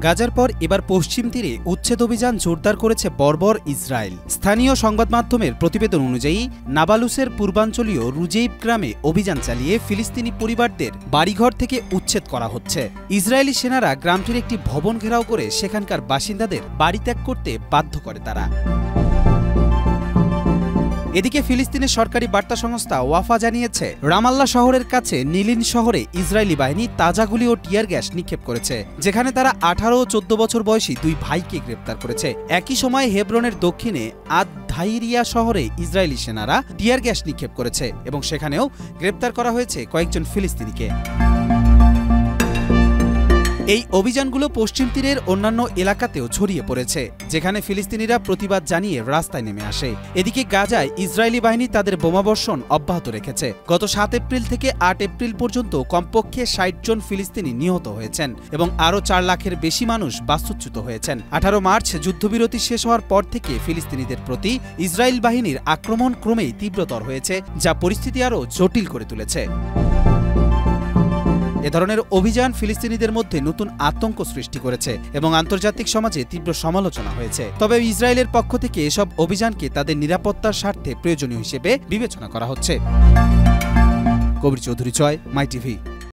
গাজার পর এবার পশ্চিম তীরে উচ্ছেদ অভিযান জোরদার করেছে বর্বর ইসরায়েল। স্থানীয় সংবাদ মাধ্যমের প্রতিবেদন অনুযায়ী নাবালুসের পূর্বাঞ্চলীয় রুজেইব গ্রামে অভিযান চালিয়ে ফিলিস্তিনি পরিবারদের বাড়িঘর থেকে উচ্ছেদ করা হচ্ছে। ইসরায়েলি সেনারা গ্রামটির একটি ভবন ঘেরাও করে সেখানকার বাসিন্দাদের বাড়ি ত্যাগ করতে বাধ্য করে তারা। এদিকে ফিলিস্তিনের সরকারি বার্তা সংস্থা ওয়াফা জানিয়েছে, রামাল্লা শহরের কাছে নিলিন শহরে ইসরায়েলি বাহিনী তাজা গুলি ও টিয়ার গ্যাস নিক্ষেপ করেছে, যেখানে তারা 18 ও 14 বছর বয়সী দুই ভাইকে গ্রেপ্তার করেছে। একই সময় হেব্রনের দক্ষিণে আদ ধাইরিয়া শহরে ইসরায়েলি সেনারা টিয়ার গ্যাস নিক্ষেপ করেছে এবং সেখানেও গ্রেপ্তার করা হয়েছে কয়েকজন ফিলিস্তিনিকে। এই অভিযানগুলো পশ্চিম তীরের অন্যান্য এলাকাতেও ছড়িয়ে পড়েছে, যেখানে ফিলিস্তিনিরা প্রতিবাদ জানিয়ে রাস্তায় নেমে আসে। এদিকে গাজায় ইসরায়েলি বাহিনী তাদের বোমাবর্ষণ অব্যাহত রেখেছে। গত 7 এপ্রিল থেকে 8 এপ্রিল পর্যন্ত কমপক্ষে 60 জন ফিলিস্তিনি নিহত হয়েছেন এবং আরও 4 লাখের বেশি মানুষ বাস্তুচ্যুত হয়েছেন। 18 মার্চ যুদ্ধবিরতি শেষ হওয়ার পর থেকে ফিলিস্তিনিদের প্রতি ইসরায়েল বাহিনীর আক্রমণ ক্রমেই তীব্রতর হয়েছে, যা পরিস্থিতি আরও জটিল করে তুলেছে। এ ধরনের অভিযান ফিলিস্তিনিদের মধ্যে নতুন আতঙ্ক সৃষ্টি করেছে এবং আন্তর্জাতিক সমাজে তীব্র সমালোচনা হয়েছে। তবে ইসরায়েলের পক্ষ থেকে এসব অভিযানকে তাদের নিরাপত্তার স্বার্থে প্রয়োজনীয় হিসেবে বিবেচনা করা হচ্ছে। কবির চৌধুরী, মাই টিভি।